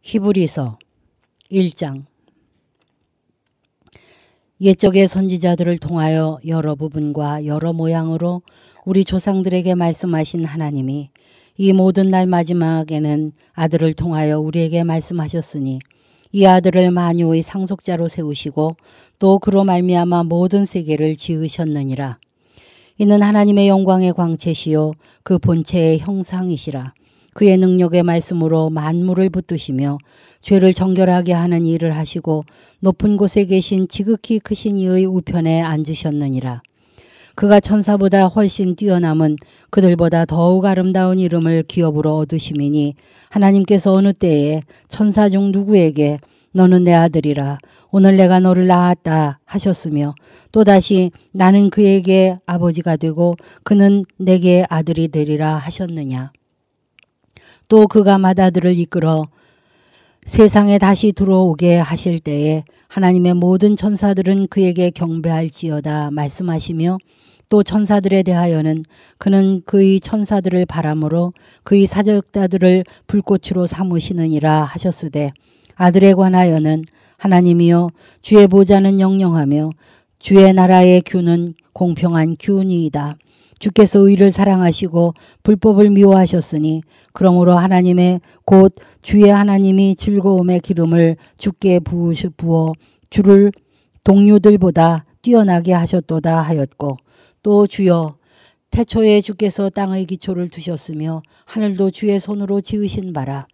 히브리서 1장. 옛적의 선지자들을 통하여 여러 부분과 여러 모양으로 우리 조상들에게 말씀하신 하나님이 이 모든 날 마지막에는 아들을 통하여 우리에게 말씀하셨으니 이 아들을 만유의 상속자로 세우시고 또 그로 말미암아 모든 세계를 지으셨느니라. 이는 하나님의 영광의 광채시요 그 본체의 형상이시라. 그의 능력의 말씀으로 만물을 붙드시며 죄를 정결하게 하는 일을 하시고 높은 곳에 계신 지극히 크신 이의 우편에 앉으셨느니라. 그가 천사보다 훨씬 뛰어남은 그들보다 더욱 아름다운 이름을 기업으로 얻으심이니 하나님께서 어느 때에 천사 중 누구에게 너는 내 아들이라 오늘 내가 너를 낳았다 하셨으며 또다시 나는 그에게 아버지가 되고 그는 내게 아들이 되리라 하셨느냐. 또 그가 맏아들을 이끌어 세상에 다시 들어오게 하실 때에 하나님의 모든 천사들은 그에게 경배할지어다 말씀하시며 또 천사들에 대하여는 그는 그의 천사들을 바람으로 그의 사역자들을 불꽃으로 삼으시느니라 하셨으되 아들에 관하여는 하나님이여 주의 보좌는 영영하며 주의 나라의 규는 공평한 규니이다. 주께서 의를 사랑하시고 불법을 미워하셨으니 그러므로 하나님의 곧 주의 하나님이 즐거움의 기름을 주께 부어 주를 동료들보다 뛰어나게 하셨도다 하였고 또 주여 태초에 주께서 땅의 기초를 두셨으며 하늘도 주의 손으로 지으신 바라.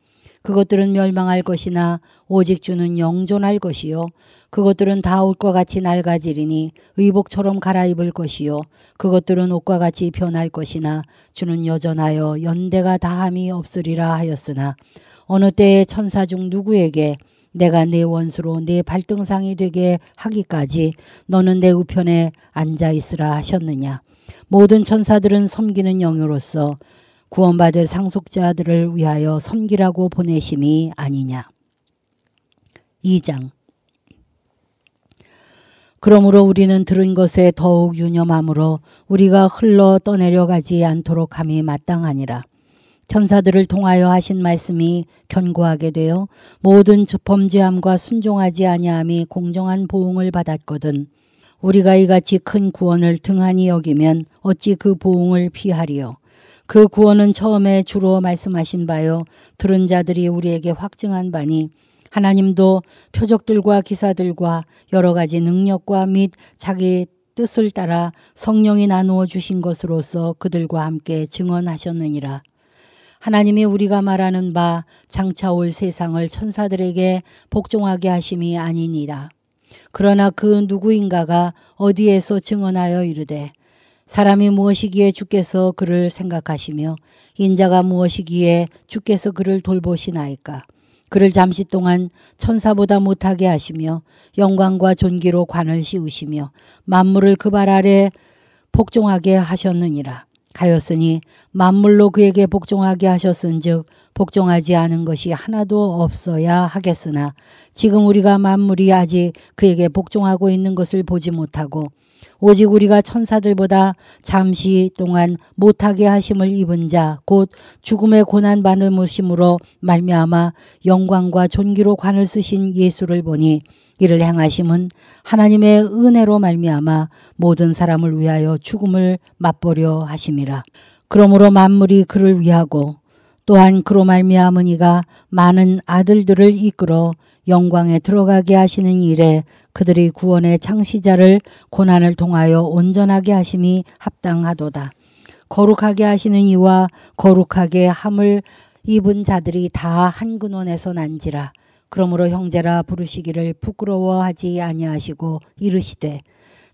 그것들은 멸망할 것이나 오직 주는 영존할 것이요 그것들은 다 옷과 같이 낡아지리니 의복처럼 갈아입을 것이요 그것들은 옷과 같이 변할 것이나 주는 여전하여 연대가 다함이 없으리라 하였으나 어느 때에 천사 중 누구에게 내가 내 원수로 내 발등상이 되게 하기까지 너는 내 우편에 앉아 있으라 하셨느냐. 모든 천사들은 섬기는 영으로서 구원받을 상속자들을 위하여 섬기라고 보내심이 아니냐. 2장. 그러므로 우리는 들은 것에 더욱 유념함으로 우리가 흘러 떠내려가지 않도록 함이 마땅하니라. 천사들을 통하여 하신 말씀이 견고하게 되어 모든 범죄함과 순종하지 아니함이 공정한 보응을 받았거든. 우리가 이같이 큰 구원을 등한히 여기면 어찌 그 보응을 피하리요. 그 구원은 처음에 주로 말씀하신 바요 들은 자들이 우리에게 확증한 바니 하나님도 표적들과 기사들과 여러 가지 능력과 및 자기 뜻을 따라 성령이 나누어 주신 것으로서 그들과 함께 증언하셨느니라. 하나님이 우리가 말하는 바 장차 올 세상을 천사들에게 복종하게 하심이 아니니라. 그러나 그 누구인가가 어디에서 증언하여 이르되 사람이 무엇이기에 주께서 그를 생각하시며 인자가 무엇이기에 주께서 그를 돌보시나이까. 그를 잠시 동안 천사보다 못하게 하시며 영광과 존귀로 관을 씌우시며 만물을 그 발 아래 복종하게 하셨느니라. 하였으니 만물로 그에게 복종하게 하셨은즉 복종하지 않은 것이 하나도 없어야 하겠으나 지금 우리가 만물이 아직 그에게 복종하고 있는 것을 보지 못하고 오직 우리가 천사들보다 잠시 동안 못하게 하심을 입은 자 곧 죽음의 고난 받으심으로 말미암아 영광과 존귀로 관을 쓰신 예수를 보니 이를 행하심은 하나님의 은혜로 말미암아 모든 사람을 위하여 죽음을 맛보려 하심이라. 그러므로 만물이 그를 위하고 또한 그로 말미암은 이가 많은 아들들을 이끌어 영광에 들어가게 하시는 일에 그들이 구원의 창시자를 고난을 통하여 온전하게 하심이 합당하도다. 거룩하게 하시는 이와 거룩하게 함을 입은 자들이 다 한 근원에서 난지라. 그러므로 형제라 부르시기를 부끄러워하지 아니하시고 이르시되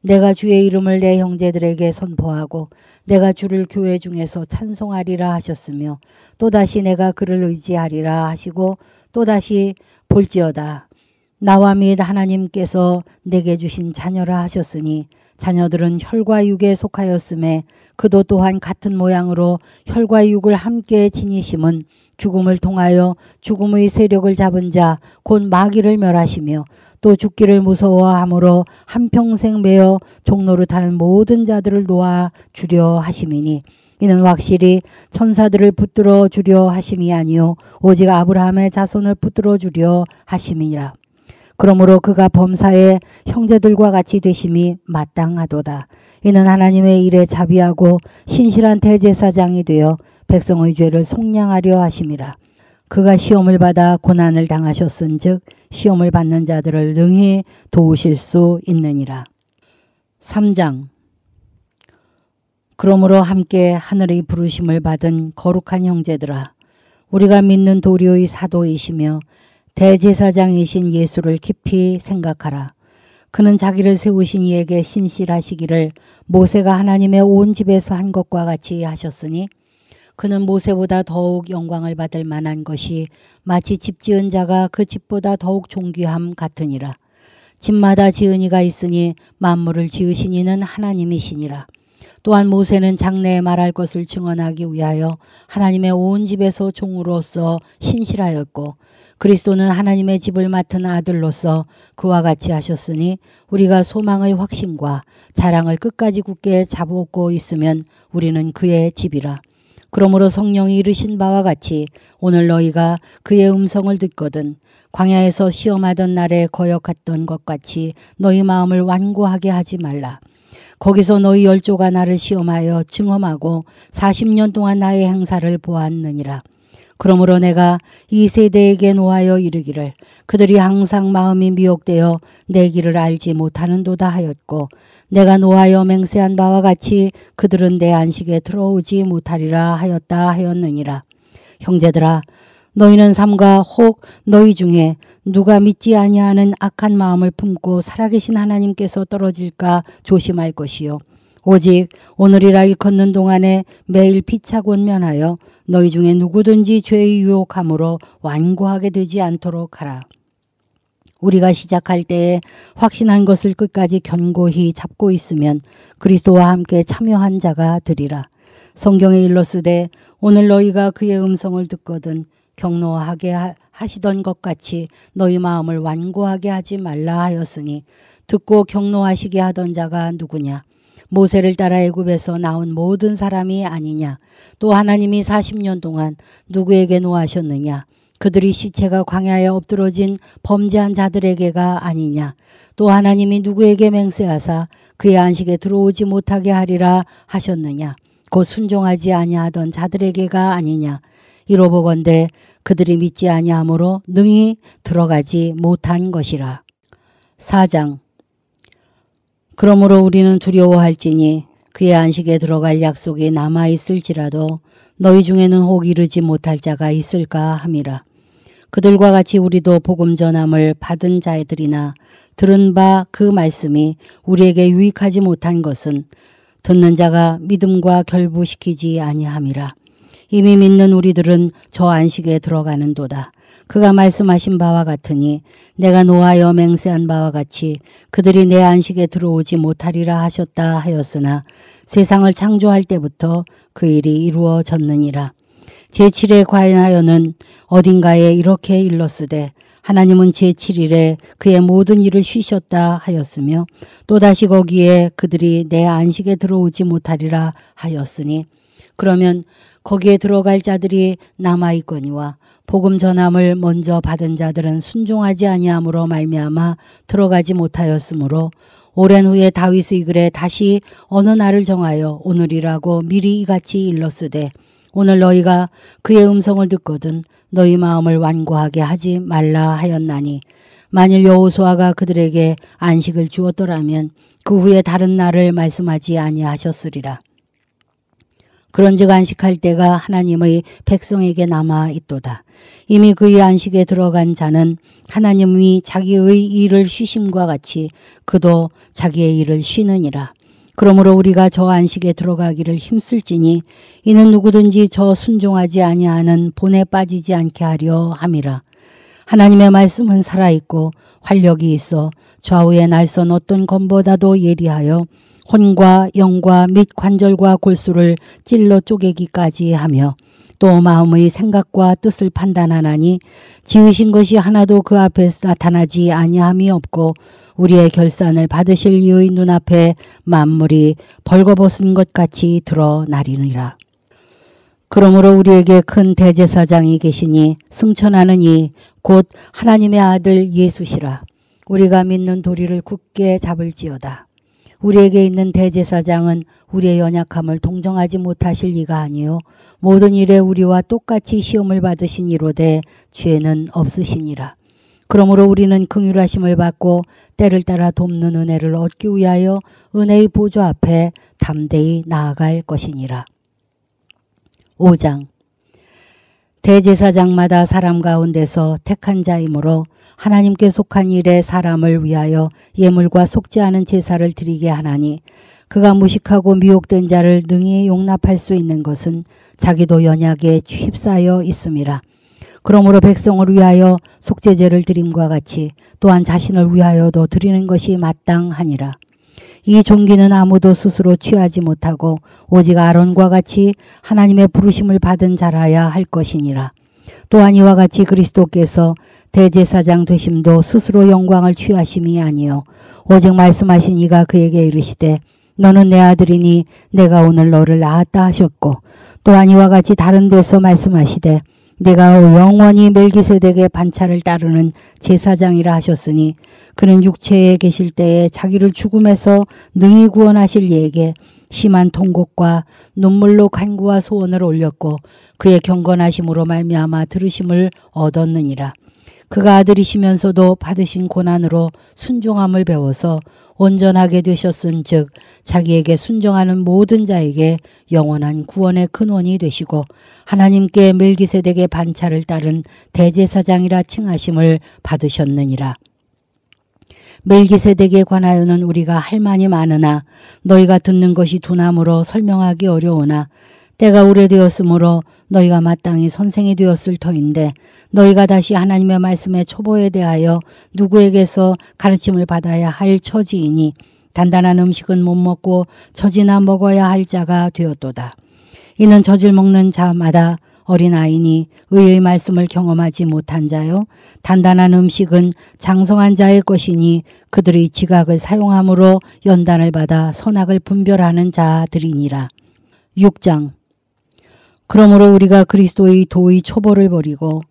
내가 주의 이름을 내 형제들에게 선포하고 내가 주를 교회 중에서 찬송하리라 하셨으며 또다시 내가 그를 의지하리라 하시고 또다시 볼지어다 나와 및 하나님께서 내게 주신 자녀라 하셨으니 자녀들은 혈과 육에 속하였음에 그도 또한 같은 모양으로 혈과 육을 함께 지니심은 죽음을 통하여 죽음의 세력을 잡은 자 곧 마귀를 멸하시며 또 죽기를 무서워함으로 한평생 매어 종노릇하는 모든 자들을 놓아 주려 하심이니 이는 확실히 천사들을 붙들어 주려 하심이 아니요 오직 아브라함의 자손을 붙들어 주려 하심이니라. 그러므로 그가 범사의 형제들과 같이 되심이 마땅하도다. 이는 하나님의 일에 자비하고 신실한 대제사장이 되어 백성의 죄를 속량하려 하심이라. 그가 시험을 받아 고난을 당하셨은즉 시험을 받는 자들을 능히 도우실 수 있느니라. 3장. 그러므로 함께 하늘의 부르심을 받은 거룩한 형제들아, 우리가 믿는 도리의 사도이시며 대제사장이신 예수를 깊이 생각하라. 그는 자기를 세우신 이에게 신실하시기를 모세가 하나님의 온 집에서 한 것과 같이 하셨으니 그는 모세보다 더욱 영광을 받을 만한 것이 마치 집 지은 자가 그 집보다 더욱 존귀함 같으니라. 집마다 지은 이가 있으니 만물을 지으신 이는 하나님이시니라. 또한 모세는 장래에 말할 것을 증언하기 위하여 하나님의 온 집에서 종으로서 신실하였고 그리스도는 하나님의 집을 맡은 아들로서 그와 같이 하셨으니 우리가 소망의 확신과 자랑을 끝까지 굳게 잡고 있으면 우리는 그의 집이라. 그러므로 성령이 이르신 바와 같이 오늘 너희가 그의 음성을 듣거든 광야에서 시험하던 날에 거역했던 것 같이 너희 마음을 완고하게 하지 말라. 거기서 너희 열조가 나를 시험하여 증험하고 40년 동안 나의 행사를 보았느니라. 그러므로 내가 이 세대에게 노하여 이르기를 그들이 항상 마음이 미혹되어 내 길을 알지 못하는도다 하였고 내가 노하여 맹세한 바와 같이 그들은 내 안식에 들어오지 못하리라 하였다 하였느니라. 형제들아, 너희는 삼가 혹 너희 중에 누가 믿지 아니하는 악한 마음을 품고 살아계신 하나님께서 떨어질까 조심할 것이요. 오직 오늘이라 일컫는 동안에 매일 피차곤 면하여 너희 중에 누구든지 죄의 유혹함으로 완고하게 되지 않도록 하라. 우리가 시작할 때에 확신한 것을 끝까지 견고히 잡고 있으면 그리스도와 함께 참여한 자가 되리라. 성경에 일렀으되 오늘 너희가 그의 음성을 듣거든 경노하게 하시던 것 같이 너희 마음을 완고하게 하지 말라 하였으니 듣고 경노하시게 하던 자가 누구냐? 모세를 따라 애굽에서 나온 모든 사람이 아니냐? 또 하나님이 40년 동안 누구에게 노하셨느냐? 그들이 시체가 광야에 엎드러진 범죄한 자들에게가 아니냐? 또 하나님이 누구에게 맹세하사 그의 안식에 들어오지 못하게 하리라 하셨느냐? 곧 순종하지 아니하던 자들에게가 아니냐? 이로보건대 그들이 믿지 아니하므로 능히 들어가지 못한 것이라. 4장. 그러므로 우리는 두려워할지니 그의 안식에 들어갈 약속이 남아있을지라도 너희 중에는 혹 이르지 못할 자가 있을까 함이라. 그들과 같이 우리도 복음 전함을 받은 자들이나 들은 바 그 말씀이 우리에게 유익하지 못한 것은 듣는 자가 믿음과 결부시키지 아니함이라. 이미 믿는 우리들은 저 안식에 들어가는도다. 그가 말씀하신 바와 같으니 내가 노하여 맹세한 바와 같이 그들이 내 안식에 들어오지 못하리라 하셨다 하였으나 세상을 창조할 때부터 그 일이 이루어졌느니라. 제7에 관하여는 어딘가에 이렇게 일렀으되 하나님은 제7일에 그의 모든 일을 쉬셨다 하였으며 또다시 거기에 그들이 내 안식에 들어오지 못하리라 하였으니 그러면 거기에 들어갈 자들이 남아있거니와 복음 전함을 먼저 받은 자들은 순종하지 아니함으로 말미암아 들어가지 못하였으므로 오랜 후에 다윗의 글에 다시 어느 날을 정하여 오늘이라고 미리 이같이 일렀으되 오늘 너희가 그의 음성을 듣거든 너희 마음을 완고하게 하지 말라 하였나니 만일 여호수아가 그들에게 안식을 주었더라면 그 후에 다른 날을 말씀하지 아니하셨으리라. 그런즉 안식할 때가 하나님의 백성에게 남아 있도다. 이미 그의 안식에 들어간 자는 하나님이 자기의 일을 쉬심과 같이 그도 자기의 일을 쉬느니라. 그러므로 우리가 저 안식에 들어가기를 힘쓸지니 이는 누구든지 저 순종하지 아니하는 본에 빠지지 않게 하려 함이라. 하나님의 말씀은 살아있고 활력이 있어 좌우에 날선 어떤 검보다도 예리하여 혼과 영과 및 관절과 골수를 찔러 쪼개기까지 하며 또 마음의 생각과 뜻을 판단하나니 지으신 것이 하나도 그 앞에서 나타나지 아니함이 없고 우리의 결산을 받으실 이의 눈앞에 만물이 벌거벗은 것 같이 드러나리니라. 그러므로 우리에게 큰 대제사장이 계시니 승천하는 이 곧 하나님의 아들 예수시라. 우리가 믿는 도리를 굳게 잡을지어다. 우리에게 있는 대제사장은 우리의 연약함을 동정하지 못하실 이가 아니요 모든 일에 우리와 똑같이 시험을 받으신 이로되 죄는 없으시니라. 그러므로 우리는 긍휼하심을 받고 때를 따라 돕는 은혜를 얻기 위하여 은혜의 보좌 앞에 담대히 나아갈 것이니라. 5장. 대제사장마다 사람 가운데서 택한 자이므로 하나님께 속한 일에 사람을 위하여 예물과 속지 않은 제사를 드리게 하나니 그가 무식하고 미혹된 자를 능히 용납할 수 있는 것은 자기도 연약에 휩싸여 있음이라. 그러므로 백성을 위하여 속죄제를 드림과 같이 또한 자신을 위하여도 드리는 것이 마땅하니라. 이 종기는 아무도 스스로 취하지 못하고 오직 아론과 같이 하나님의 부르심을 받은 자라야 할 것이니라. 또한 이와 같이 그리스도께서 대제사장 되심도 스스로 영광을 취하심이 아니요 오직 말씀하신 이가 그에게 이르시되 너는 내 아들이니 내가 오늘 너를 낳았다 하셨고 또한 이와 같이 다른 데서 말씀하시되 내가 영원히 멜기세덱의 반차를 따르는 제사장이라 하셨으니 그는 육체에 계실 때에 자기를 죽음에서 능히 구원하실 이에게 심한 통곡과 눈물로 간구와 소원을 올렸고 그의 경건하심으로 말미암아 들으심을 얻었느니라. 그가 아들이시면서도 받으신 고난으로 순종함을 배워서 온전하게 되셨은즉 자기에게 순종하는 모든 자에게 영원한 구원의 근원이 되시고 하나님께 멜기세덱의 반차를 따른 대제사장이라 칭하심을 받으셨느니라. 멜기세덱에 관하여는 우리가 할 말이 많으나 너희가 듣는 것이 둔함으로 설명하기 어려우나 때가 오래되었으므로 너희가 마땅히 선생이 되었을 터인데 너희가 다시 하나님의 말씀의 초보에 대하여 누구에게서 가르침을 받아야 할 처지이니 단단한 음식은 못 먹고 젖이나 먹어야 할 자가 되었도다. 이는 젖을 먹는 자마다 어린아이니 의의 말씀을 경험하지 못한 자요 단단한 음식은 장성한 자의 것이니 그들의 지각을 사용함으로 연단을 받아 선악을 분별하는 자들이니라. 6장. 그러므로 우리가 그리스도의 도의 초보를 버리고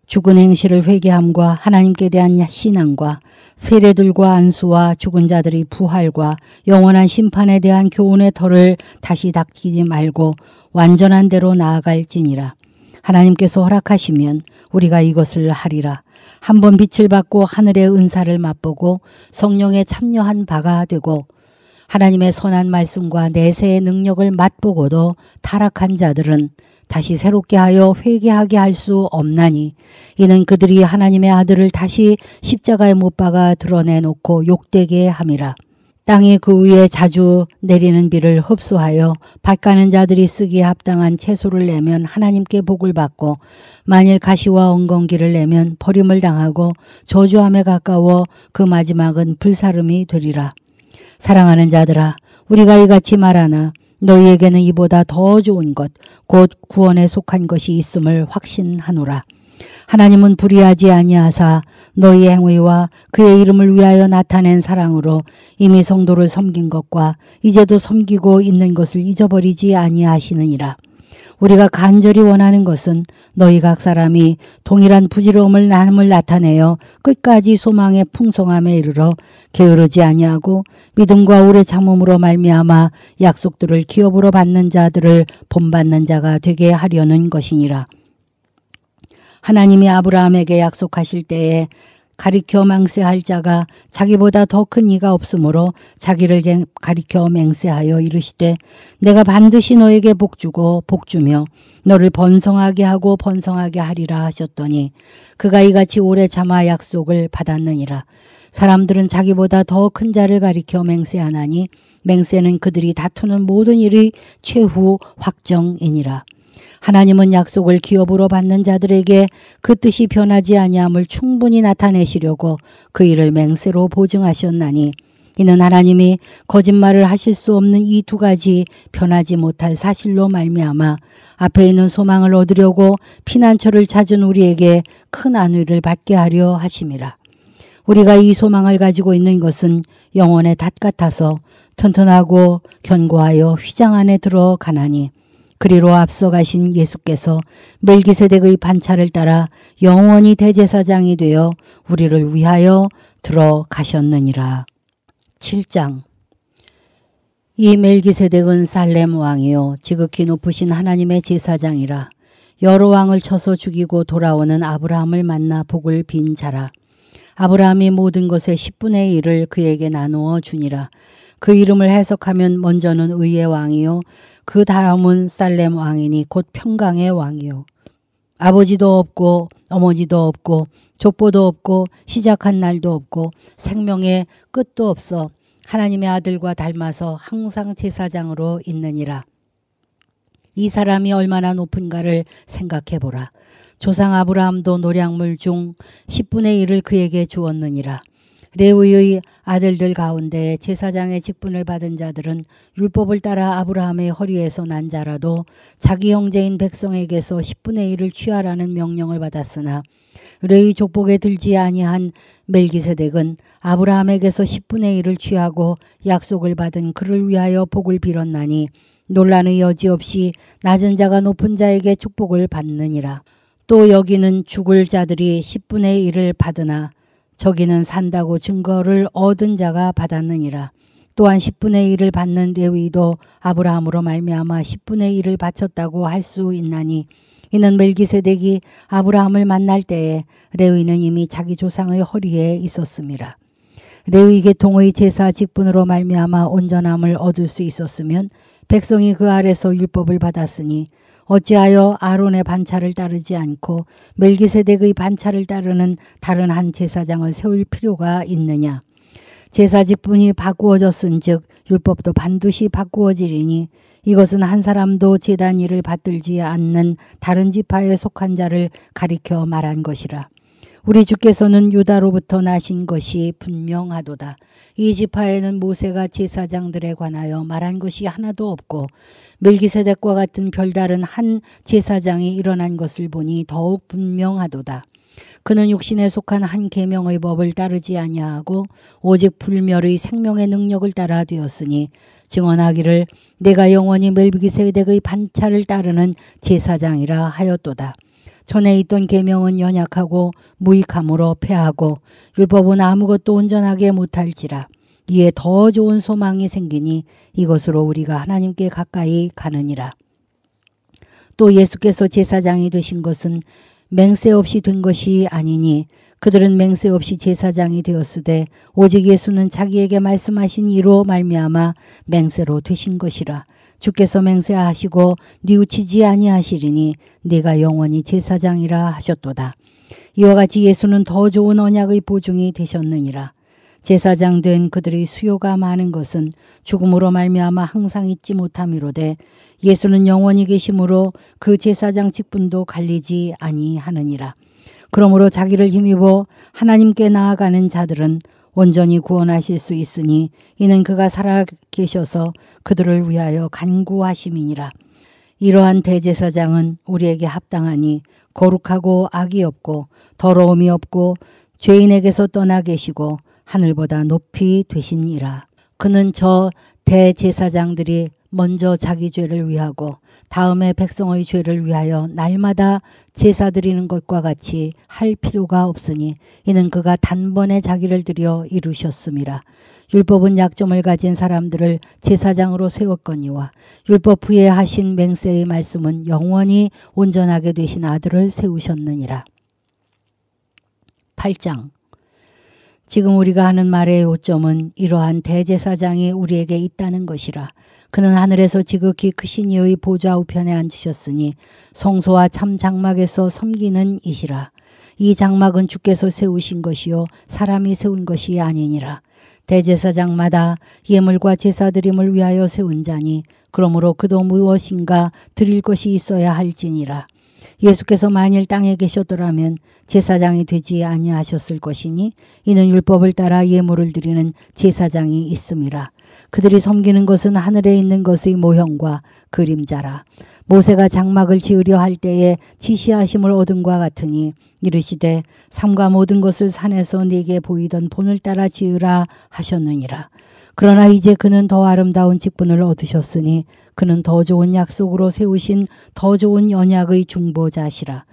죽은 행실을 회개함과 하나님께 대한 신앙과 세례들과 안수와 죽은 자들의 부활과 영원한 심판에 대한 교훈의 털을 다시 닥치지 말고 완전한 대로 나아갈지니라. 하나님께서 허락하시면 우리가 이것을 하리라. 한번 빛을 받고 하늘의 은사를 맛보고 성령에 참여한 바가 되고 하나님의 선한 말씀과 내세의 능력을 맛보고도 타락한 자들은 다시 새롭게 하여 회개하게 할 수 없나니 이는 그들이 하나님의 아들을 다시 십자가에 못 박아 드러내놓고 욕되게 함이라. 땅이 그 위에 자주 내리는 비를 흡수하여 밭가는 자들이 쓰기에 합당한 채소를 내면 하나님께 복을 받고 만일 가시와 엉겅기를 내면 버림을 당하고 저주함에 가까워 그 마지막은 불사름이 되리라. 사랑하는 자들아 우리가 이같이 말하나 너희에게는 이보다 더 좋은 것 곧 구원에 속한 것이 있음을 확신하노라. 하나님은 불의하지 아니하사 너희의 행위와 그의 이름을 위하여 나타낸 사랑으로 이미 성도를 섬긴 것과 이제도 섬기고 있는 것을 잊어버리지 아니하시느니라. 우리가 간절히 원하는 것은 너희 각 사람이 동일한 부지런함을 나타내어 끝까지 소망의 풍성함에 이르러 게으르지 아니하고 믿음과 오래 참음으로 말미암아 약속들을 기업으로 받는 자들을 본받는 자가 되게 하려는 것이니라. 하나님이 아브라함에게 약속하실 때에 가리켜 맹세할 자가 자기보다 더 큰 이가 없으므로 자기를 가리켜 맹세하여 이르시되 내가 반드시 너에게 복주고 복주며 너를 번성하게 하고 번성하게 하리라 하셨더니 그가 이같이 오래 참아 약속을 받았느니라. 사람들은 자기보다 더 큰 자를 가리켜 맹세하나니 맹세는 그들이 다투는 모든 일의 최후 확정이니라. 하나님은 약속을 기업으로 받는 자들에게 그 뜻이 변하지 아니함을 충분히 나타내시려고 그 일을 맹세로 보증하셨나니 이는 하나님이 거짓말을 하실 수 없는 이 두 가지 변하지 못할 사실로 말미암아 앞에 있는 소망을 얻으려고 피난처를 찾은 우리에게 큰 안위를 받게 하려 하심이라. 우리가 이 소망을 가지고 있는 것은 영혼의 닷 같아서 튼튼하고 견고하여 휘장 안에 들어가나니 그리로 앞서가신 예수께서 멜기세덱의 반차를 따라 영원히 대제사장이 되어 우리를 위하여 들어가셨느니라. 7장. 이 멜기세덱은 살렘 왕이요 지극히 높으신 하나님의 제사장이라. 여러 왕을 쳐서 죽이고 돌아오는 아브라함을 만나 복을 빈 자라. 아브라함이 모든 것의 10분의 1을 그에게 나누어 주니라. 그 이름을 해석하면 먼저는 의의 왕이요 그 다음은 살렘 왕이니 곧 평강의 왕이요. 아버지도 없고 어머니도 없고 족보도 없고 시작한 날도 없고 생명의 끝도 없어 하나님의 아들과 닮아서 항상 제사장으로 있느니라. 이 사람이 얼마나 높은가를 생각해 보라. 조상 아브라함도 노량물 중 10분의 1을 그에게 주었느니라. 레위의 아들들 가운데 제사장의 직분을 받은 자들은 율법을 따라 아브라함의 허리에서 난 자라도 자기 형제인 백성에게서 10분의 1을 취하라는 명령을 받았으나 레위 족복에 들지 아니한 멜기세덱은 아브라함에게서 10분의 1을 취하고 약속을 받은 그를 위하여 복을 빌었나니 논란의 여지 없이 낮은 자가 높은 자에게 축복을 받느니라. 또 여기는 죽을 자들이 10분의 1을 받으나 저기는 산다고 증거를 얻은 자가 받았느니라. 또한 10분의 1을 받는 레위도 아브라함으로 말미암아 10분의 1을 바쳤다고 할 수 있나니 이는 멜기세덱이 아브라함을 만날 때에 레위는 이미 자기 조상의 허리에 있었음이라. 레위 계통의 제사 직분으로 말미암아 온전함을 얻을 수 있었으면 백성이 그 아래서 율법을 받았으니 어찌하여 아론의 반차를 따르지 않고 멜기세덱의 반차를 따르는 다른 한 제사장을 세울 필요가 있느냐. 제사 직분이 바꾸어졌은즉 율법도 반드시 바꾸어지리니 이것은 한 사람도 제단 일을 받들지 않는 다른 지파에 속한 자를 가리켜 말한 것이라. 우리 주께서는 유다로부터 나신 것이 분명하도다. 이 지파에는 모세가 제사장들에 관하여 말한 것이 하나도 없고 멜기세덱과 같은 별다른 한 제사장이 일어난 것을 보니 더욱 분명하도다. 그는 육신에 속한 한 계명의 법을 따르지 아니하고 오직 불멸의 생명의 능력을 따라 되었으니 증언하기를 내가 영원히 멜기세덱의 반차를 따르는 제사장이라 하였도다. 전에 있던 계명은 연약하고 무익함으로 패하고 율법은 아무것도 온전하게 못할지라. 이에 더 좋은 소망이 생기니 이것으로 우리가 하나님께 가까이 가느니라. 또 예수께서 제사장이 되신 것은 맹세 없이 된 것이 아니니 그들은 맹세 없이 제사장이 되었으되 오직 예수는 자기에게 말씀하신 이로 말미암아 맹세로 되신 것이라. 주께서 맹세하시고 뉘우치지 아니하시리니 네가 영원히 제사장이라 하셨도다. 이와 같이 예수는 더 좋은 언약의 보증이 되셨느니라. 제사장 된 그들의 수요가 많은 것은 죽음으로 말미암아 항상 잊지 못함이로되 예수는 영원히 계심으로 그 제사장 직분도 갈리지 아니하느니라. 그러므로 자기를 힘입어 하나님께 나아가는 자들은 온전히 구원하실 수 있으니 이는 그가 살아 계셔서 그들을 위하여 간구하심이니라. 이러한 대제사장은 우리에게 합당하니 거룩하고 악이 없고 더러움이 없고 죄인에게서 떠나 계시고 하늘보다 높이 되시니라. 그는 저 대제사장들이 먼저 자기 죄를 위하고 다음에 백성의 죄를 위하여 날마다 제사 드리는 것과 같이 할 필요가 없으니 이는 그가 단번에 자기를 들여 이루셨음이라. 율법은 약점을 가진 사람들을 제사장으로 세웠거니와 율법 후에 하신 맹세의 말씀은 영원히 온전하게 되신 아들을 세우셨느니라. 8장. 지금 우리가 하는 말의 요점은 이러한 대제사장이 우리에게 있다는 것이라. 그는 하늘에서 지극히 크신 이의 보좌 우편에 앉으셨으니 성소와 참 장막에서 섬기는 이시라. 이 장막은 주께서 세우신 것이요 사람이 세운 것이 아니니라. 대제사장마다 예물과 제사드림을 위하여 세운 자니 그러므로 그도 무엇인가 드릴 것이 있어야 할지니라. 예수께서 만일 땅에 계셨더라면 제사장이 되지 아니하셨을 것이니 이는 율법을 따라 예물을 드리는 제사장이 있음이라. 그들이 섬기는 것은 하늘에 있는 것의 모형과 그림자라. 모세가 장막을 지으려 할 때에 지시하심을 얻은과 같으니 이르시되 삼가 모든 것을 산에서 네게 보이던 본을 따라 지으라 하셨느니라. 그러나 이제 그는 더 아름다운 직분을 얻으셨으니 그는 더 좋은 약속으로 세우신 더 좋은 언약의 중보자시라.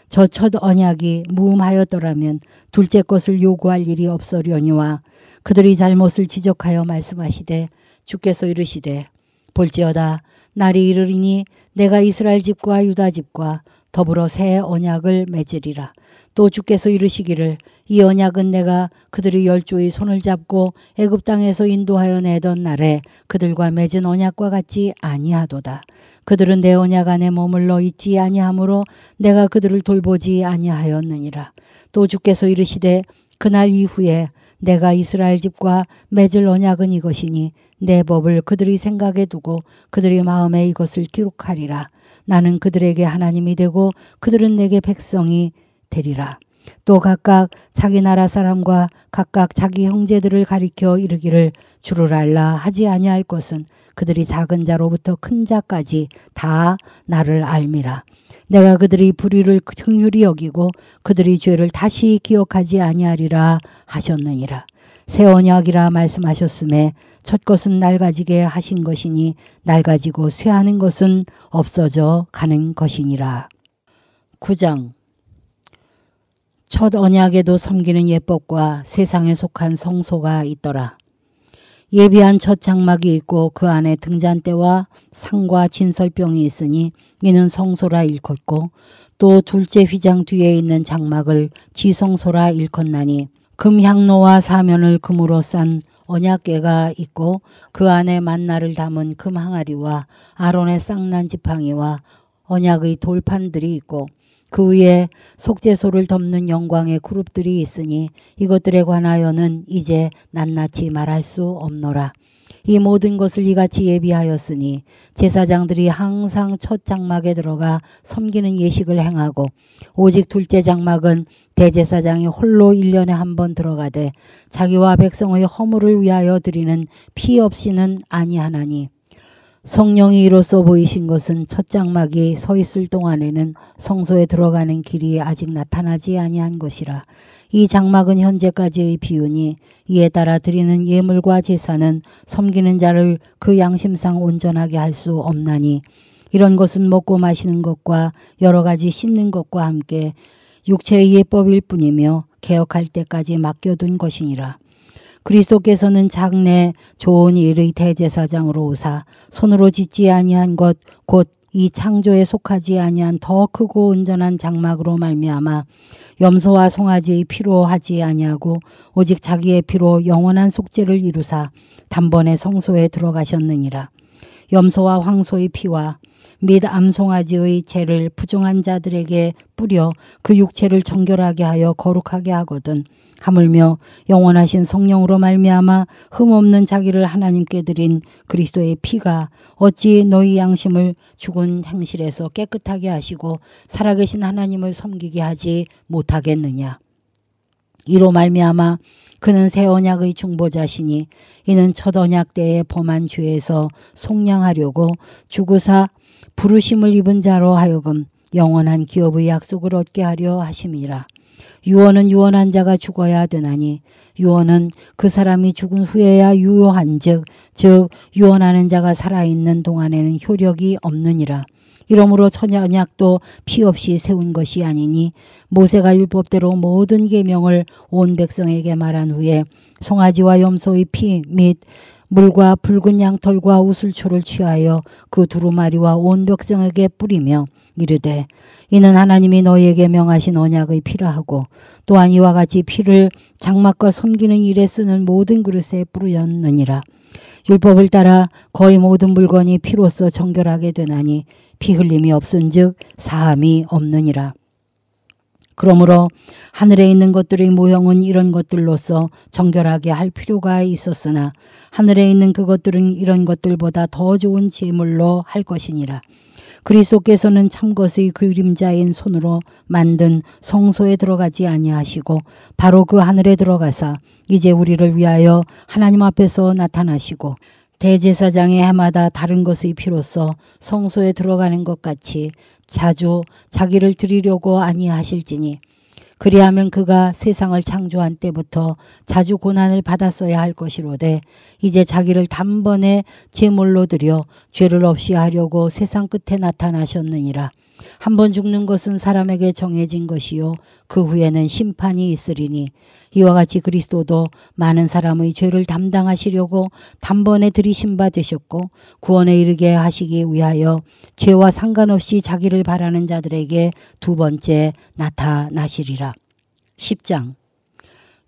저 첫 언약이 무음하였더라면 둘째 것을 요구할 일이 없으려니와 그들이 잘못을 지적하여 말씀하시되 주께서 이르시되 볼지어다 날이 이르리니 내가 이스라엘 집과 유다 집과 더불어 새 언약을 맺으리라. 또 주께서 이르시기를 이 언약은 내가 그들의 열조의 손을 잡고 애굽 땅에서 인도하여 내던 날에 그들과 맺은 언약과 같지 아니하도다. 그들은 내 언약 안에 머물러 있지 아니하므로 내가 그들을 돌보지 아니하였느니라. 또 주께서 이르시되 그날 이후에 내가 이스라엘 집과 맺을 언약은 이것이니 내 법을 그들의 생각에 두고 그들의 마음에 이것을 기록하리라. 나는 그들에게 하나님이 되고 그들은 내게 백성이 되리라. 또 각각 자기 나라 사람과 각각 자기 형제들을 가리켜 이르기를 주를 알라 하지 아니할 것은 그들이 작은 자로부터 큰 자까지 다 나를 알미라. 내가 그들의 불의를 긍휼히 여기고 그들의 죄를 다시 기억하지 아니하리라 하셨느니라. 새 언약이라 말씀하셨음에 첫 것은 낡아지게 하신 것이니 낡아지고 쇠하는 것은 없어져 가는 것이니라. 9장. 첫 언약에도 섬기는 예법과 세상에 속한 성소가 있더라. 예비한 첫 장막이 있고 그 안에 등잔대와 상과 진설병이 있으니 이는 성소라 일컫고 또 둘째 휘장 뒤에 있는 장막을 지성소라 일컫나니 금향로와 사면을 금으로 싼 언약궤가 있고 그 안에 만나를 담은 금 항아리와 아론의 쌍난 지팡이와 언약의 돌판들이 있고 그 위에 속죄소를 덮는 영광의 그룹들이 있으니 이것들에 관하여는 이제 낱낱이 말할 수 없노라. 이 모든 것을 이같이 예비하였으니 제사장들이 항상 첫 장막에 들어가 섬기는 예식을 행하고 오직 둘째 장막은 대제사장이 홀로 1년에 한 번 들어가되 자기와 백성의 허물을 위하여 드리는 피 없이는 아니하나니 성령이 이로써 보이신 것은 첫 장막이 서 있을 동안에는 성소에 들어가는 길이 아직 나타나지 아니한 것이라. 이 장막은 현재까지의 비유니 이에 따라 드리는 예물과 제사는 섬기는 자를 그 양심상 온전하게 할 수 없나니 이런 것은 먹고 마시는 것과 여러 가지 씻는 것과 함께 육체의 예법일 뿐이며 개혁할 때까지 맡겨둔 것이니라. 그리스도께서는 장래 좋은 일의 대제사장으로 오사 손으로 짓지 아니한 것 곧 이 창조에 속하지 아니한 더 크고 온전한 장막으로 말미암아 염소와 송아지의 피로 하지 아니하고 오직 자기의 피로 영원한 속죄를 이루사 단번에 성소에 들어가셨느니라. 염소와 황소의 피와 및 암송아지의 죄를 부정한 자들에게 뿌려 그 육체를 정결하게 하여 거룩하게 하거든 하물며 영원하신 성령으로 말미암아 흠없는 자기를 하나님께 드린 그리스도의 피가 어찌 너희 양심을 죽은 행실에서 깨끗하게 하시고 살아계신 하나님을 섬기게 하지 못하겠느냐. 이로 말미암아 그는 새 언약의 중보자시니 이는 첫 언약 때에 범한 죄에서 속량하려고 죽으사 부르심을 입은 자로 하여금 영원한 기업의 약속을 얻게 하려 하심이라. 유언은 유언한 자가 죽어야 되나니 유언은 그 사람이 죽은 후에야 유효한즉 즉 유언하는 자가 살아있는 동안에는 효력이 없느니라. 이러므로 첫 언약도 피 없이 세운 것이 아니니 모세가 율법대로 모든 계명을 온 백성에게 말한 후에 송아지와 염소의 피 및 물과 붉은 양털과 우슬초를 취하여 그 두루마리와 온 백성에게 뿌리며 이르되 이는 하나님이 너희에게 명하신 언약의 피라 하고 또한 이와 같이 피를 장막과 섬기는 일에 쓰는 모든 그릇에 뿌렸느니라. 율법을 따라 거의 모든 물건이 피로써 정결하게 되나니 피 흘림이 없은즉 사함이 없느니라. 그러므로 하늘에 있는 것들의 모형은 이런 것들로서 정결하게 할 필요가 있었으나 하늘에 있는 그것들은 이런 것들보다 더 좋은 제물로 할 것이니라. 그리스도께서는 참것의 그림자인 손으로 만든 성소에 들어가지 아니하시고 바로 그 하늘에 들어가사 이제 우리를 위하여 하나님 앞에서 나타나시고 대제사장이 해마다 다른 것의 피로써 성소에 들어가는 것 같이 자주 자기를 드리려고 아니하실지니 그리하면 그가 세상을 창조한 때부터 자주 고난을 받았어야 할 것이로되 이제 자기를 단번에 제물로 드려 죄를 없이 하려고 세상 끝에 나타나셨느니라. 한 번 죽는 것은 사람에게 정해진 것이요 그 후에는 심판이 있으리니 이와 같이 그리스도도 많은 사람의 죄를 담당하시려고 단번에 들이심 받으셨고 구원에 이르게 하시기 위하여 죄와 상관없이 자기를 바라는 자들에게 두 번째 나타나시리라. 10장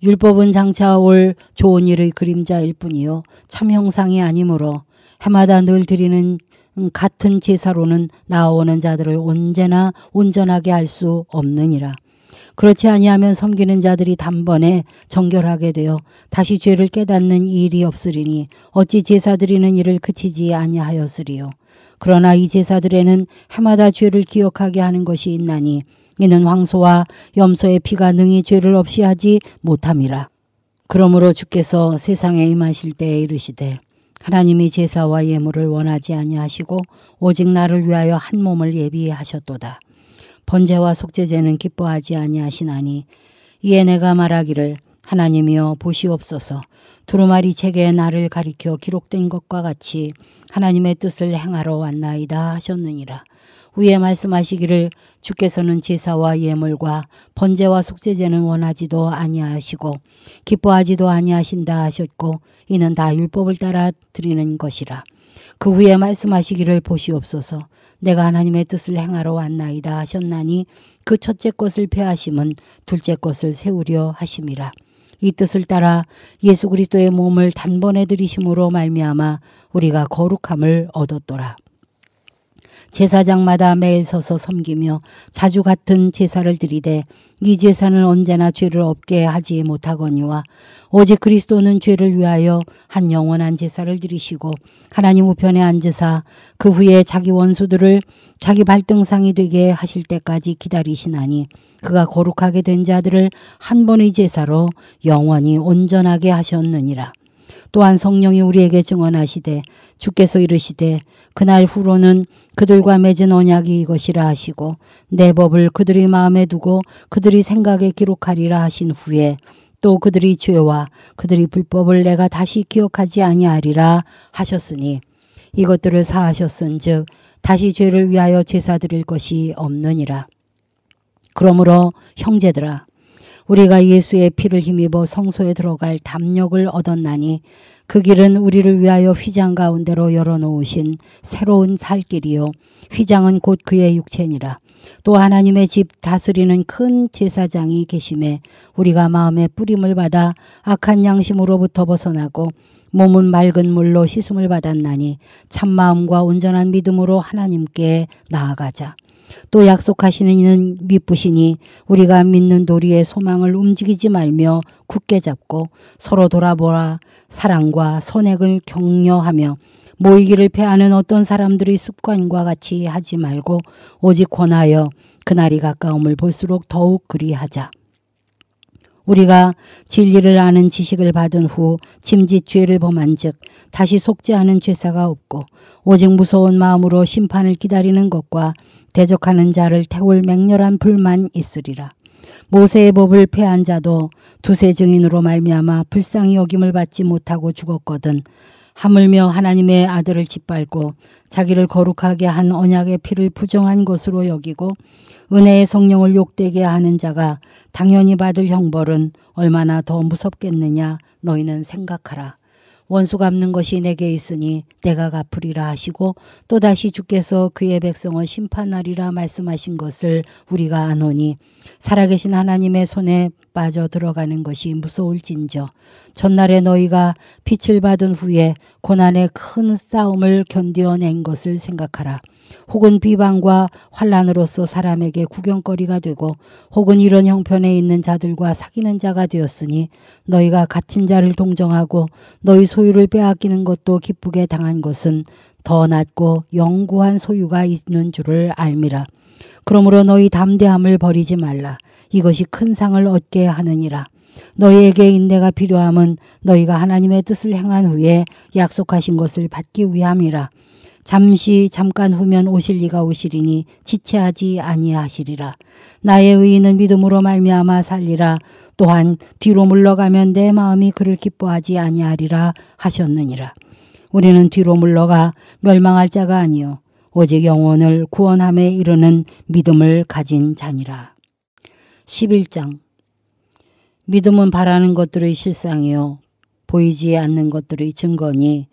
율법은 장차 올 좋은 일의 그림자일 뿐이요 참 형상이 아니므로 해마다 늘 드리는 같은 제사로는 나아오는 자들을 언제나 온전하게 할 수 없느니라. 그렇지 아니하면 섬기는 자들이 단번에 정결하게 되어 다시 죄를 깨닫는 일이 없으리니 어찌 제사 드리는 일을 그치지 아니하였으리요. 그러나 이 제사들에는 해마다 죄를 기억하게 하는 것이 있나니 이는 황소와 염소의 피가 능히 죄를 없이 하지 못함이라. 그러므로 주께서 세상에 임하실 때에 이르시되 하나님이 제사와 예물을 원하지 아니하시고 오직 나를 위하여 한 몸을 예비하셨도다. 번제와 속죄제는 기뻐하지 아니하시나니 이에 내가 말하기를 하나님이여 보시옵소서 두루마리 책에 나를 가리켜 기록된 것과 같이 하나님의 뜻을 행하러 왔나이다 하셨느니라. 위에 말씀하시기를 주께서는 제사와 예물과 번제와 속죄제는 원하지도 아니하시고 기뻐하지도 아니하신다 하셨고 이는 다 율법을 따라 드리는 것이라. 그 후에 말씀하시기를 보시옵소서 내가 하나님의 뜻을 행하러 왔나이다 하셨나니 그 첫째 것을 폐하심은 둘째 것을 세우려 하심이라. 이 뜻을 따라 예수 그리스도의 몸을 단번에 드리심으로 말미암아 우리가 거룩함을 얻었도다. 제사장마다 매일 서서 섬기며 자주 같은 제사를 드리되 이 제사는 언제나 죄를 없게 하지 못하거니와 오직 그리스도는 죄를 위하여 한 영원한 제사를 드리시고 하나님 우편에 앉으사 그 후에 자기 원수들을 자기 발등상이 되게 하실 때까지 기다리시나니 그가 거룩하게 된 자들을 한 번의 제사로 영원히 온전하게 하셨느니라. 또한 성령이 우리에게 증언하시되 주께서 이르시되 그날 후로는 그들과 맺은 언약이 이것이라 하시고 내 법을 그들의 마음에 두고 그들의 생각에 기록하리라 하신 후에 또 그들의 죄와 그들의 불법을 내가 다시 기억하지 아니하리라 하셨으니 이것들을 사하셨은즉 다시 죄를 위하여 제사 드릴 것이 없느니라. 그러므로 형제들아 우리가 예수의 피를 힘입어 성소에 들어갈 담력을 얻었나니 그 길은 우리를 위하여 휘장 가운데로 열어놓으신 새로운 살 길이요 휘장은 곧 그의 육체니라. 또 하나님의 집 다스리는 큰 제사장이 계심에 우리가 마음의 뿌림을 받아 악한 양심으로부터 벗어나고 몸은 맑은 물로 씻음을 받았나니 참마음과 온전한 믿음으로 하나님께 나아가자. 또 약속하시는 이는 미쁘시니 우리가 믿는 도리의 소망을 움직이지 말며 굳게 잡고 서로 돌아보라 사랑과 선행을 격려하며 모이기를 패하는 어떤 사람들의 습관과 같이 하지 말고 오직 권하여 그날이 가까움을 볼수록 더욱 그리하자. 우리가 진리를 아는 지식을 받은 후 짐짓 죄를 범한 즉 다시 속죄하는 죄사가 없고 오직 무서운 마음으로 심판을 기다리는 것과 대적하는 자를 태울 맹렬한 불만 있으리라. 모세의 법을 폐한 자도 두세 증인으로 말미암아 불쌍히 여김을 받지 못하고 죽었거든. 하물며 하나님의 아들을 짓밟고 자기를 거룩하게 한 언약의 피를 부정한 것으로 여기고 은혜의 성령을 욕되게 하는 자가 당연히 받을 형벌은 얼마나 더 무섭겠느냐 너희는 생각하라. 원수 갚는 것이 내게 있으니 내가 갚으리라 하시고 또다시 주께서 그의 백성을 심판하리라 말씀하신 것을 우리가 아노니 살아계신 하나님의 손에 빠져 들어가는 것이 무서울진저 전날에 너희가 빛을 받은 후에 고난의 큰 싸움을 견뎌낸 것을 생각하라. 혹은 비방과 환난으로서 사람에게 구경거리가 되고 혹은 이런 형편에 있는 자들과 사귀는 자가 되었으니 너희가 갇힌 자를 동정하고 너희 소유를 빼앗기는 것도 기쁘게 당한 것은 더 낫고 영구한 소유가 있는 줄을 알미라. 그러므로 너희 담대함을 버리지 말라. 이것이 큰 상을 얻게 하느니라. 너희에게 인내가 필요함은 너희가 하나님의 뜻을 행한 후에 약속하신 것을 받기 위함이라. 잠깐 후면 오실 이가 오시리니 지체하지 아니하시리라. 나의 의인은 믿음으로 말미암아 살리라. 또한 뒤로 물러가면 내 마음이 그를 기뻐하지 아니하리라 하셨느니라. 우리는 뒤로 물러가 멸망할 자가 아니요 오직 영혼을 구원함에 이르는 믿음을 가진 자니라. 11장. 믿음은 바라는 것들의 실상이요 보이지 않는 것들의 증거니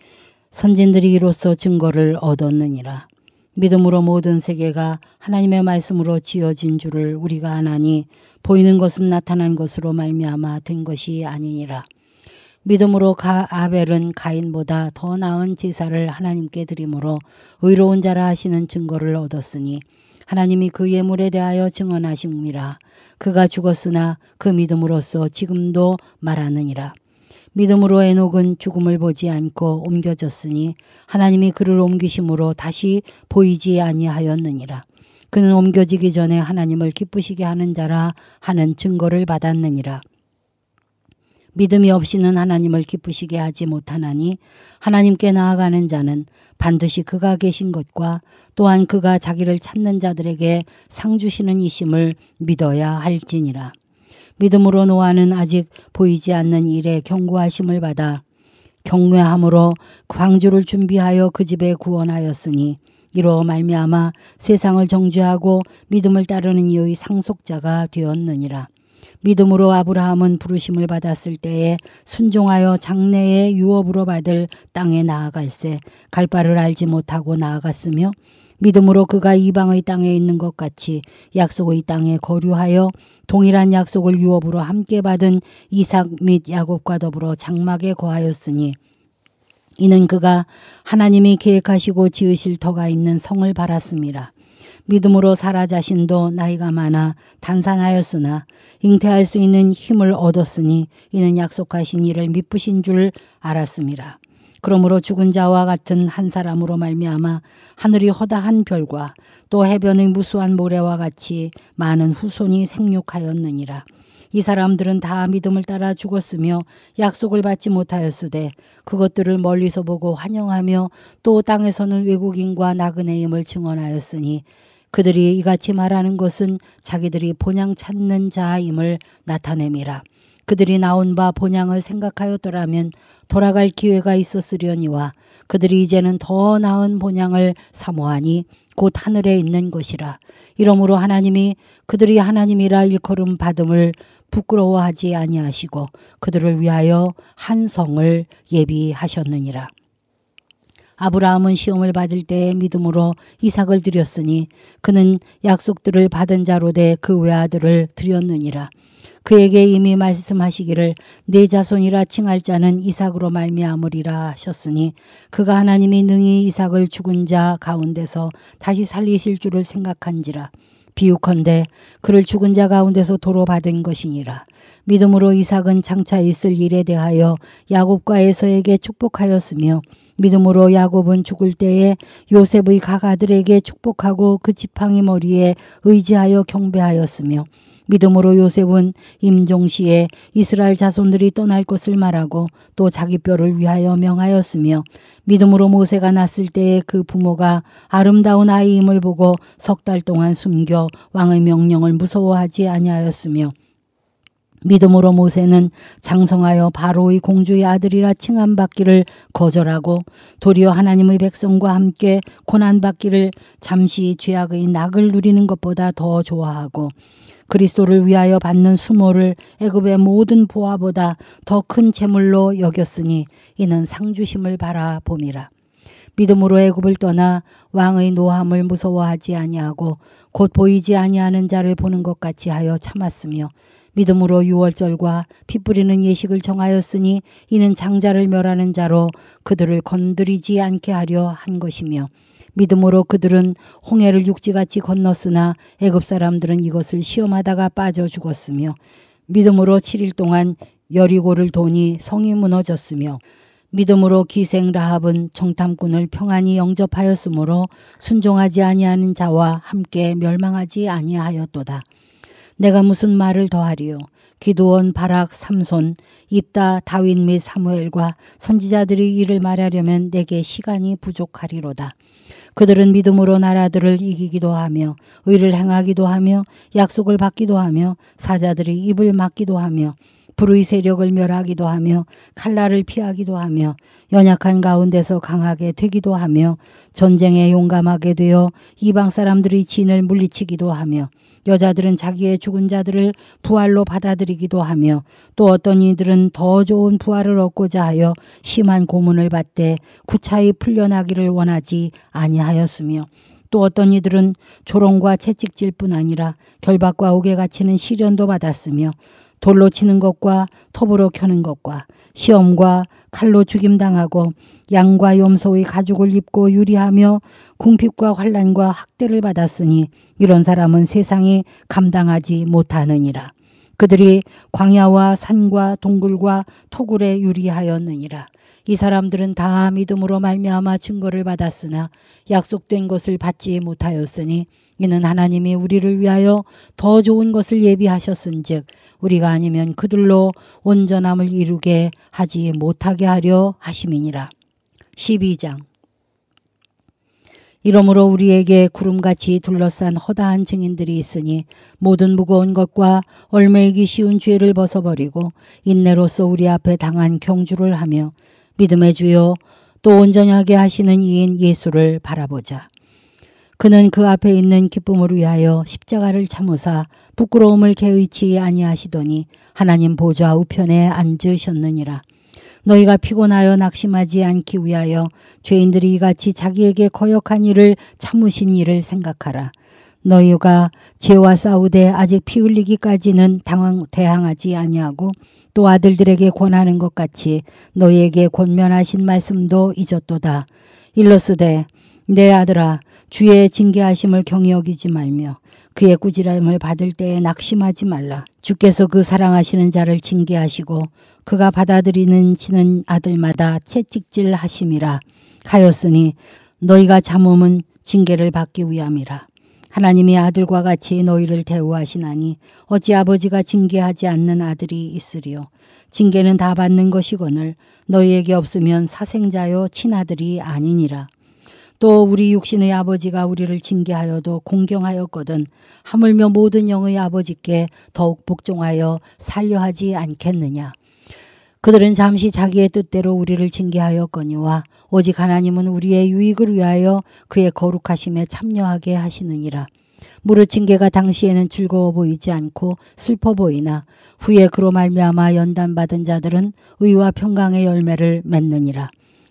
선진들이 이로써 증거를 얻었느니라. 믿음으로 모든 세계가 하나님의 말씀으로 지어진 줄을 우리가 아나니 보이는 것은 나타난 것으로 말미암아 된 것이 아니니라. 믿음으로 아벨은 가인보다 더 나은 제사를 하나님께 드림으로 의로운 자라 하시는 증거를 얻었으니 하나님이 그 예물에 대하여 증언하심이라. 그가 죽었으나 그 믿음으로써 지금도 말하느니라. 믿음으로 에녹은 죽음을 보지 않고 옮겨졌으니 하나님이 그를 옮기심으로 다시 보이지 아니하였느니라. 그는 옮겨지기 전에 하나님을 기쁘시게 하는 자라 하는 증거를 받았느니라. 믿음이 없이는 하나님을 기쁘시게 하지 못하나니 하나님께 나아가는 자는 반드시 그가 계신 것과 또한 그가 자기를 찾는 자들에게 상 주시는 이심을 믿어야 할지니라. 믿음으로 노아는 아직 보이지 않는 일에 경고하심을 받아 경외함으로 방주를 준비하여 그 집에 구원하였으니 이로 말미암아 세상을 정죄하고 믿음을 따르는 이의 상속자가 되었느니라. 믿음으로 아브라함은 부르심을 받았을 때에 순종하여 장래의 유업으로 받을 땅에 나아갈새 갈 바를 알지 못하고 나아갔으며 믿음으로 그가 이방의 땅에 있는 것 같이 약속의 땅에 거류하여 동일한 약속을 유업으로 함께 받은 이삭 및 야곱과 더불어 장막에 거하였으니 이는 그가 하나님이 계획하시고 지으실 터가 있는 성을 바랐습니다. 믿음으로 사라 자신도 나이가 많아 단산하였으나 잉태할 수 있는 힘을 얻었으니 이는 약속하신 이를 미쁘신 줄 알았습니다. 그러므로 죽은 자와 같은 한 사람으로 말미암아 하늘이 허다한 별과 또 해변의 무수한 모래와 같이 많은 후손이 생육하였느니라. 이 사람들은 다 믿음을 따라 죽었으며 약속을 받지 못하였으되 그것들을 멀리서 보고 환영하며 또 땅에서는 외국인과 나그네임을 증언하였으니 그들이 이같이 말하는 것은 자기들이 본향 찾는 자임을 나타냄이라. 그들이 나온 바 본향을 생각하였더라면 돌아갈 기회가 있었으려니와 그들이 이제는 더 나은 본향을 사모하니 곧 하늘에 있는 것이라. 이러므로 하나님이 그들이 하나님이라 일컬음 받음을 부끄러워하지 아니하시고 그들을 위하여 한 성을 예비하셨느니라. 아브라함은 시험을 받을 때에 믿음으로 이삭을 드렸으니 그는 약속들을 받은 자로 돼 그 외아들을 드렸느니라. 그에게 이미 말씀하시기를 내 자손이라 칭할 자는 이삭으로 말미암으리라 하셨으니 그가 하나님이 능히 이삭을 죽은 자 가운데서 다시 살리실 줄을 생각한지라. 비유컨대 그를 죽은 자 가운데서 도로 받은 것이니라. 믿음으로 이삭은 장차 있을 일에 대하여 야곱과 에서에게 축복하였으며 믿음으로 야곱은 죽을 때에 요셉의 각아들에게 축복하고 그 지팡이 머리에 의지하여 경배하였으며 믿음으로 요셉은 임종시에 이스라엘 자손들이 떠날 것을 말하고 또 자기 뼈를 위하여 명하였으며 믿음으로 모세가 났을 때에 그 부모가 아름다운 아이임을 보고 석 달 동안 숨겨 왕의 명령을 무서워하지 아니하였으며 믿음으로 모세는 장성하여 바로의 공주의 아들이라 칭함받기를 거절하고 도리어 하나님의 백성과 함께 고난받기를 잠시 죄악의 낙을 누리는 것보다 더 좋아하고 그리스도를 위하여 받는 수모를 애굽의 모든 보화보다 더 큰 재물로 여겼으니 이는 상주심을 바라봄이라. 믿음으로 애굽을 떠나 왕의 노함을 무서워하지 아니하고 곧 보이지 아니하는 자를 보는 것 같이 하여 참았으며 믿음으로 유월절과 피 뿌리는 예식을 정하였으니 이는 장자를 멸하는 자로 그들을 건드리지 않게 하려 한 것이며 믿음으로 그들은 홍해를 육지같이 건넜으나 애굽 사람들은 이것을 시험하다가 빠져 죽었으며 믿음으로 7일 동안 여리고를 도니 성이 무너졌으며 믿음으로 기생 라합은 정탐꾼을 평안히 영접하였으므로 순종하지 아니하는 자와 함께 멸망하지 아니하였도다. 내가 무슨 말을 더하리요. 기드온, 바락, 삼손, 입다, 다윗 및 사무엘과 선지자들이 이를 말하려면 내게 시간이 부족하리로다. 그들은 믿음으로 나라들을 이기기도 하며 의를 행하기도 하며 약속을 받기도 하며 사자들의 입을 막기도 하며 불의 세력을 멸하기도 하며 칼날을 피하기도 하며 연약한 가운데서 강하게 되기도 하며 전쟁에 용감하게 되어 이방 사람들의 진을 물리치기도 하며 여자들은 자기의 죽은 자들을 부활로 받아들이기도 하며 또 어떤 이들은 더 좋은 부활을 얻고자 하여 심한 고문을 받되 구차히 풀려나기를 원하지 아니하였으며 또 어떤 이들은 조롱과 채찍질 뿐 아니라 결박과 옥에 갇히는 시련도 받았으며 돌로 치는 것과 톱으로 켜는 것과 시험과 칼로 죽임당하고 양과 염소의 가죽을 입고 유리하며 궁핍과 환난과 학대를 받았으니 이런 사람은 세상이 감당하지 못하느니라. 그들이 광야와 산과 동굴과 토굴에 유리하였느니라. 이 사람들은 다 믿음으로 말미암아 증거를 받았으나 약속된 것을 받지 못하였으니 이는 하나님이 우리를 위하여 더 좋은 것을 예비하셨은즉 우리가 아니면 그들로 온전함을 이루게 하지 못하게 하려 하심이니라. 12장. 이러므로 우리에게 구름같이 둘러싼 허다한 증인들이 있으니 모든 무거운 것과 얽매이기 쉬운 죄를 벗어버리고 인내로서 우리 앞에 당한 경주를 하며 믿음의 주요 또 온전하게 하시는 이인 예수를 바라보자. 그는 그 앞에 있는 기쁨을 위하여 십자가를 참으사 부끄러움을 개의치 아니하시더니 하나님 보좌 우편에 앉으셨느니라. 너희가 피곤하여 낙심하지 않기 위하여 죄인들이 이같이 자기에게 거역한 일을 참으신 일을 생각하라. 너희가 죄와 싸우되 아직 피 흘리기까지는 대항하지 아니하고 또 아들들에게 권하는 것 같이 너희에게 권면하신 말씀도 잊었도다. 일러스되 내 아들아 주의 징계하심을 경히 여기지 말며 그의 꾸지람을 받을 때에 낙심하지 말라. 주께서 그 사랑하시는 자를 징계하시고 그가 받아들이는 지는 아들마다 채찍질 하심이라 하였으니 너희가 참음은 징계를 받기 위함이라. 하나님이 아들과 같이 너희를 대우하시나니 어찌 아버지가 징계하지 않는 아들이 있으리요. 징계는 다 받는 것이거늘 너희에게 없으면 사생자요 친아들이 아니니라. 또 우리 육신의 아버지가 우리를 징계하여도 공경하였거든 하물며 모든 영의 아버지께 더욱 복종하여 살려하지 않겠느냐. 그들은 잠시 자기의 뜻대로 우리를 징계하였거니와 오직 하나님은 우리의 유익을 위하여 그의 거룩하심에 참여하게 하시느니라. 무릇 징계가 당시에는 즐거워 보이지 않고 슬퍼 보이나 후에 그로 말미암아 연단받은 자들은 의와 평강의 열매를 맺느니라.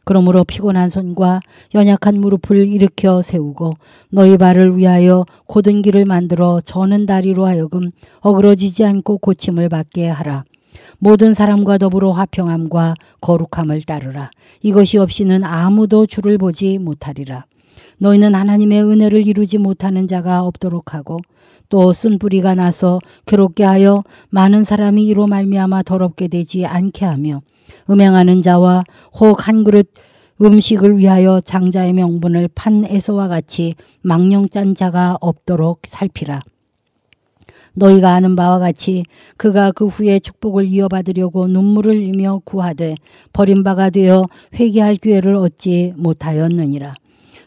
그러므로 피곤한 손과 연약한 무릎을 일으켜 세우고 너희 발을 위하여 곧은 길을 만들어 저는 다리로 하여금 어그러지지 않고 고침을 받게 하라. 모든 사람과 더불어 화평함과 거룩함을 따르라. 이것이 없이는 아무도 주를 보지 못하리라. 너희는 하나님의 은혜를 이루지 못하는 자가 없도록 하고 또 쓴뿌리가 나서 괴롭게 하여 많은 사람이 이로 말미암아 더럽게 되지 않게 하며 음행하는 자와 혹 한 그릇 음식을 위하여 장자의 명분을 판 에서와 같이 망령짠 자가 없도록 살피라. 너희가 아는 바와 같이 그가 그 후에 축복을 이어받으려고 눈물을 흘리며 구하되 버림바가 되어 회개할 기회를 얻지 못하였느니라.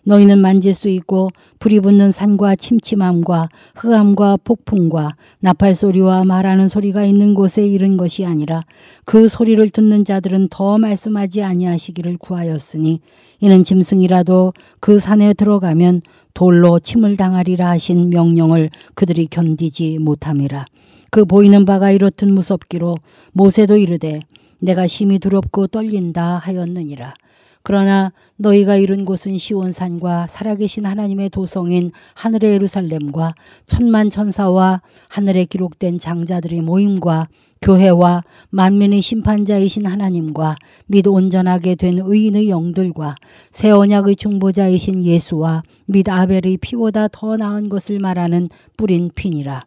너희는 만질 수 있고 불이 붙는 산과 침침함과 흑암과 폭풍과 나팔 소리와 말하는 소리가 있는 곳에 이른 것이 아니라 그 소리를 듣는 자들은 더 말씀하지 아니하시기를 구하였으니 이는 짐승이라도 그 산에 들어가면 돌로 침을 당하리라 하신 명령을 그들이 견디지 못함이라. 그 보이는 바가 이렇듯 무섭기로 모세도 이르되 내가 심히 두렵고 떨린다 하였느니라. 그러나 너희가 이른 곳은 시온산과 살아계신 하나님의 도성인 하늘의 예루살렘과 천만 천사와 하늘에 기록된 장자들의 모임과 교회와 만민의 심판자이신 하나님과 및 온전하게 된 의인의 영들과 새 언약의 중보자이신 예수와 및 아벨의 피보다 더 나은 것을 말하는 뿌린 피니라.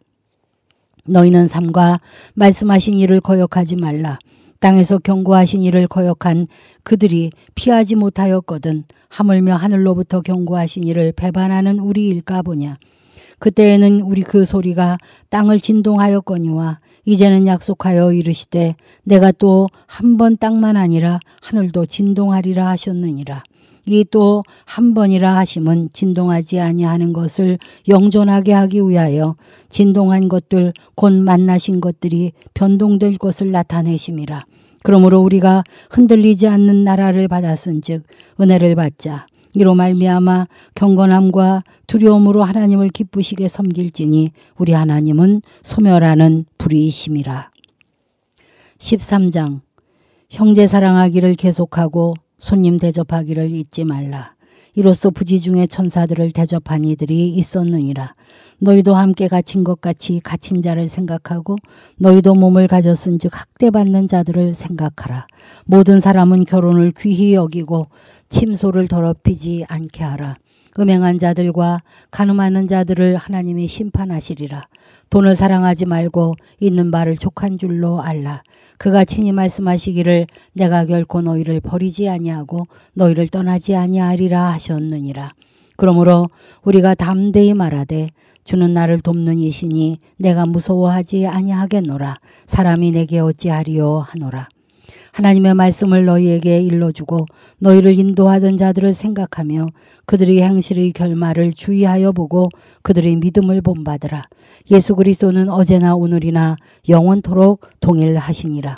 너희는 삼가 말씀하신 이를 거역하지 말라. 땅에서 경고하신 이를 거역한 그들이 피하지 못하였거든 하물며 하늘로부터 경고하신 이를 배반하는 우리일까 보냐. 그때에는 우리 그 소리가 땅을 진동하였거니와 이제는 약속하여 이르시되 내가 또 한 번 땅만 아니라 하늘도 진동하리라 하셨느니라. 이 또 한 번이라 하심은 진동하지 아니하는 것을 영존하게 하기 위하여 진동한 것들 곧 만나신 것들이 변동될 것을 나타내심이라. 그러므로 우리가 흔들리지 않는 나라를 받았은즉 은혜를 받자. 이로 말미암아 경건함과 두려움으로 하나님을 기쁘시게 섬길지니 우리 하나님은 소멸하는 불이심이라. 13장 형제 사랑하기를 계속하고 손님 대접하기를 잊지 말라. 이로써 부지 중에 천사들을 대접한 이들이 있었느니라. 너희도 함께 갇힌 것 같이 갇힌 자를 생각하고 너희도 몸을 가졌은즉 학대받는 자들을 생각하라. 모든 사람은 결혼을 귀히 여기고 침소를 더럽히지 않게 하라. 음행한 자들과 간음하는 자들을 하나님이 심판하시리라. 돈을 사랑하지 말고 있는 바를 족한 줄로 알라. 그가 친히 말씀하시기를 내가 결코 너희를 버리지 아니하고 너희를 떠나지 아니하리라 하셨느니라. 그러므로 우리가 담대히 말하되 주는 나를 돕는 이시니 내가 무서워하지 아니하겠노라. 사람이 내게 어찌하리요 하노라. 하나님의 말씀을 너희에게 일러주고 너희를 인도하던 자들을 생각하며 그들의 행실의 결말을 주의하여 보고 그들의 믿음을 본받으라. 예수 그리스도는 어제나 오늘이나 영원토록 동일하시니라.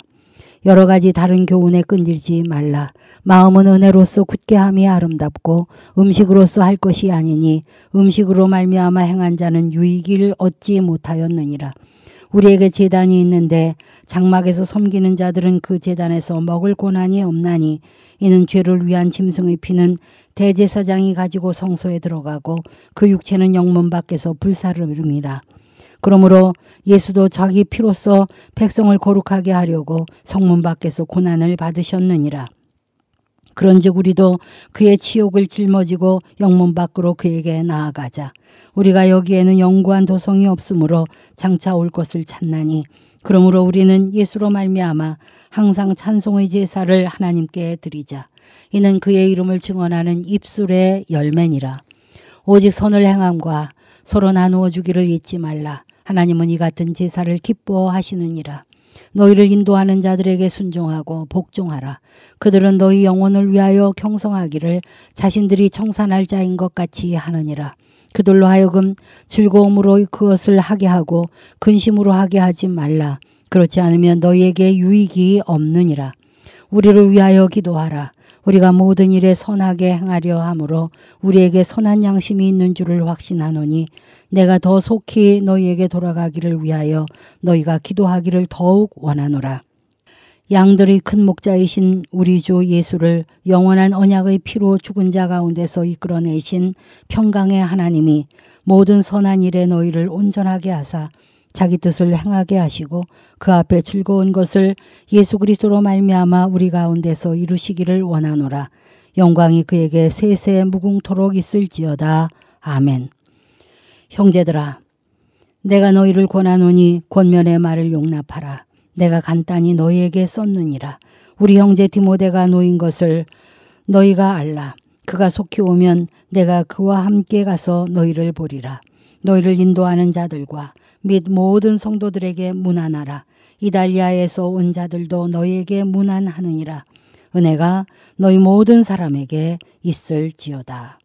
여러 가지 다른 교훈에 끈질지 말라. 마음은 은혜로서 굳게함이 아름답고 음식으로서 할 것이 아니니 음식으로 말미암아 행한 자는 유익을 얻지 못하였느니라. 우리에게 제단이 있는데 장막에서 섬기는 자들은 그 제단에서 먹을 고난이 없나니 이는 죄를 위한 짐승의 피는 대제사장이 가지고 성소에 들어가고 그 육체는 영문 밖에서 불사름이라. 그러므로 예수도 자기 피로써 백성을 거룩하게 하려고 성문 밖에서 고난을 받으셨느니라. 그런즉 우리도 그의 치욕을 짊어지고 영문 밖으로 그에게 나아가자. 우리가 여기에는 영구한 도성이 없으므로 장차 올 것을 찾나니 그러므로 우리는 예수로 말미암아 항상 찬송의 제사를 하나님께 드리자. 이는 그의 이름을 증언하는 입술의 열매니라. 오직 선을 행함과 서로 나누어 주기를 잊지 말라. 하나님은 이 같은 제사를 기뻐하시느니라. 너희를 인도하는 자들에게 순종하고 복종하라. 그들은 너희 영혼을 위하여 경성하기를 자신들이 청산할 자인 것 같이 하느니라. 그들로 하여금 즐거움으로 그것을 하게 하고 근심으로 하게 하지 말라. 그렇지 않으면 너희에게 유익이 없느니라. 우리를 위하여 기도하라. 우리가 모든 일에 선하게 행하려 하므로 우리에게 선한 양심이 있는 줄을 확신하노니 내가 더 속히 너희에게 돌아가기를 위하여 너희가 기도하기를 더욱 원하노라. 양들의 큰 목자이신 우리 주 예수를 영원한 언약의 피로 죽은 자 가운데서 이끌어내신 평강의 하나님이 모든 선한 일에 너희를 온전하게 하사 자기 뜻을 행하게 하시고 그 앞에 즐거운 것을 예수 그리스도로 말미암아 우리 가운데서 이루시기를 원하노라. 영광이 그에게 세세 무궁토록 있을지어다. 아멘. 형제들아, 내가 너희를 권하노니 권면의 말을 용납하라. 내가 간단히 너희에게 썼느니라. 우리 형제 디모데가 놓인 것을 너희가 알라. 그가 속히 오면 내가 그와 함께 가서 너희를 보리라. 너희를 인도하는 자들과 및 모든 성도들에게 문안하라. 이달리아에서 온 자들도 너희에게 문안하느니라. 은혜가 너희 모든 사람에게 있을지어다.